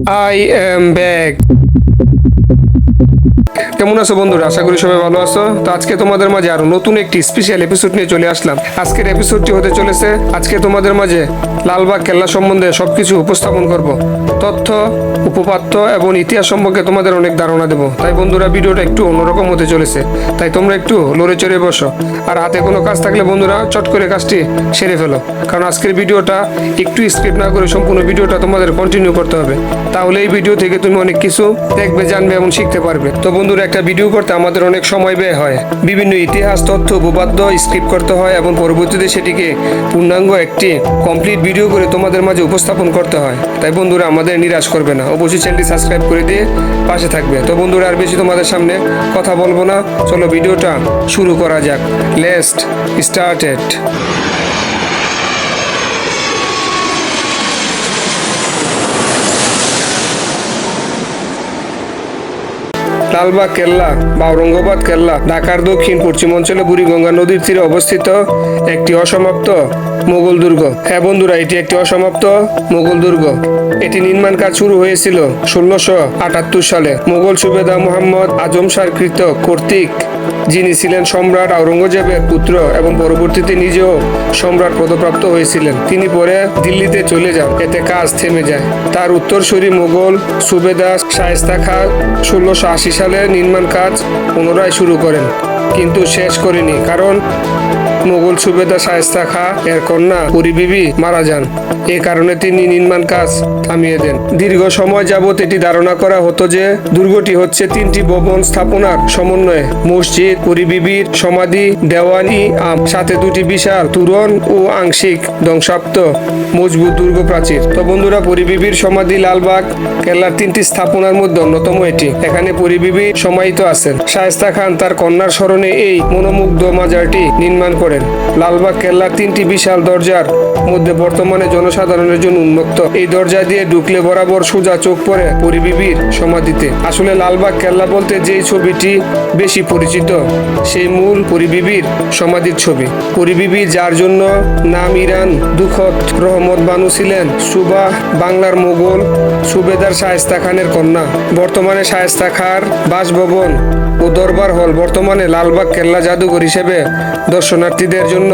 I am back. কেমন আছো বন্ধুরা? আশা করি সবাই ভালো আছো। তো আজকে তোমাদের মাঝে আরো নতুন একটি স্পেশাল এপিসোড নিয়ে চলে আসলাম। আজকের এপিসোডটি হতে চলেছে, আজকে তোমাদের মাঝে লালবাগ কেল্লা সম্বন্ধে সবকিছু উপস্থাপন করব। তথ্য, উপপাদ্য এবং ইতিহাস সম্পর্কে তোমাদের অনেক ধারণা দেব। তাই বন্ধুরা, ভিডিওটা একটু অন্যরকম হতে চলেছে। তাই তোমরা একটু লড়ে চড়ে বসো, আর হাতে কোনো কাজ থাকলে বন্ধুরা চট করে কাজটি সেরে ফেলো, কারণ আজকের ভিডিওটা একটু স্কিপ না করে সম্পূর্ণ ভিডিওটা তোমাদের কন্টিনিউ করতে হবে। তাহলে এই ভিডিও থেকে তুমি অনেক কিছু দেখবে, জানবে এবং শিখতে পারবে। তো বন্ধুরা, একটা ভিডিও করতে আমাদের অনেক সময় ব্যয় হয়, বিভিন্ন ইতিহাস, তথ্য, উপপাদ্য স্ক্রিপ্ট করতে হয় এবং পরবর্তীতে সেটিকে পূর্ণাঙ্গ একটি কমপ্লিট ভিডিও করে তোমাদের মাঝে উপস্থাপন করতে হয়। তাই বন্ধুরা, আমাদের নিরাশ করবে না, অবশ্যই চ্যানেলটি সাবস্ক্রাইব করে দিয়ে পাশে থাকবে। তো বন্ধুরা, আর বেশি তোমাদের সামনে কথা বলবো না, চলো ভিডিওটা শুরু করা যাক। Let's started. লালবাগ কেল্লা বা ঔরঙ্গাবাদ কেল্লা ঢাকার দক্ষিণ পশ্চিম অঞ্চলে বুড়িগঙ্গা নদীর তীরে অবস্থিত একটি অসমাপ্ত মোগল দুর্গ। হ্যাঁ বন্ধুরা, এটি একটি অসমাপ্ত মোগল দুর্গ। এটি নির্মাণ কাজ শুরু হয়েছিল 1678 সালে মোগল সুবেদার মোহাম্মদ আজম শাহ কর্তৃক, যিনি ছিলেন সম্রাট আওরঙ্গজেবের পুত্র এবং পরবর্তীতে নিজেও সম্রাট পদপ্রাপ্ত হয়েছিলেন। তিনি পরে দিল্লিতে চলে যান, এতে কাজ থেমে যায়। তার উত্তরসূরি মোগল সুবেদার শায়েস্তা খাঁ 1680 সালে নির্মাণ কাজ পুনরায় শুরু করেন, কিন্তু শেষ করেনি, কারণ মোগল সুবেদার শায়েস্তা খাঁ এর কন্যা পুরী বিবি মারা যান। এ কারণে তিনি নির্মাণ কাজ থামিয়ে দেন। দীর্ঘ সময় যাবত এটি ধারণা করা হতো যে দুর্গটি হচ্ছে 3টি ভবন স্থাপনার সমন্বয়ে: মসজিদ, পুরী বিবির সমাধি, দেওয়ানি সাথে 2টি বিশাল তোরণ ও আংশিক ধ্বংসাপ্ত মজবুত দুর্গ প্রাচীর। তো বন্ধুরা, পুরী বিবির সমাধি লালবাগ কেল্লার 3টি স্থাপনার মধ্যে অন্যতম এটি। এখানে পুরী বিবি সমাহিত আছেন। শায়েস্তা খান তার কন্যার স্মরণে এই মনোমুগ্ধ মাজারটি নির্মাণ করেন। লালবাগ কেল্লার 3টি বিশাল দরজার মধ্যে বর্তমানে জনসাধারণের জন্য উন্মুক্ত। এই দরজা দিয়ে ঢুকলে বরাবর সোজা চোখ পড়ে পুরী বিবির সমাধিতে। আসলে লালবাগ কেল্লা বলতে যেই ছবিটি বেশি পরিচিত, সেই মূল পুরী বিবির সমাধির ছবি। পুরী বিবি, যার জন্য নাম ইরান দুখত রহমত বানু, ছিলেন সুবাহ বাংলার মোগল সুবেদার শায়েস্তা খানের কন্যা। বর্তমানে শায়েস্তা খাঁর বাসভবন ও দরবার হল বর্তমানে লালবাগ কেল্লা জাদুঘর হিসেবে দর্শনার্থীদের জন্য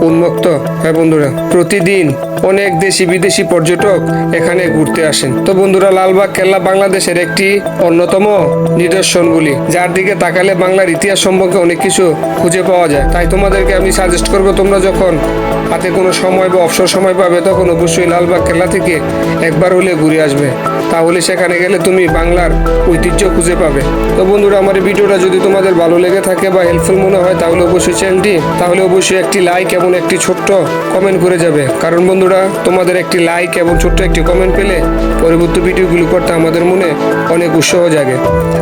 উন্মুক্ত। হ্যাঁ বন্ধুরা, প্রতিদিন অনেক দেশি বিদেশি পর্যটক এখানে ঘুরতে আসেন। তো বন্ধুরা, লালবাগ কেল্লা বাংলাদেশের একটি অন্যতম নিদর্শন বলি, যার দিকে তাকালে বাংলার ইতিহাস সম্পর্কে অনেক কিছু খুঁজে পাওয়া যায়। তাই তোমাদেরকে আমি সাজেস্ট করবো, তোমরা যখন হাতে কোনো সময় বা অবসর সময় পাবে, তখন অবশ্যই লালবাগ কেল্লা থেকে একবার হলে ঘুরে আসবে। তাহলে সেখানে গেলে তুমি বাংলার ঐতিহ্য খুঁজে পাবে। তো বন্ধুরা, আমার এই ভিডিওটা যদি তোমাদের ভালো লেগে থাকে বা হেল্পফুল মনে হয়, তাহলে অবশ্যই একটি লাইক এবং একটি ছোট্ট কমেন্ট করে যাবে, কারণ বন্ধুরা, তোমাদের একটি লাইক এবং ছোট্ট একটি কমেন্ট পেলে পরবর্তী ভিডিওগুলো করতে আমাদের মনে অনেক উৎসাহ জাগে।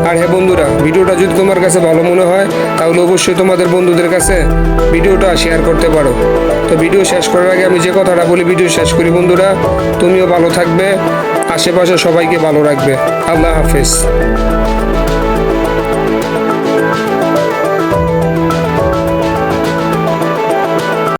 আর হ্যাঁ বন্ধুরা, ভিডিওটা যদি তোমার কাছে ভালো মনে হয়, তাহলে অবশ্যই তোমাদের বন্ধুদের কাছে ভিডিওটা শেয়ার করতে পারো। তো ভিডিও শেষ করার আগে আমি যে কথাটা বলি, ভিডিও শেষ করি বন্ধুরা, তুমিও ভালো থাকবে, আশেপাশে সবাইকে ভালো রাখবে। আল্লাহ হাফেজ।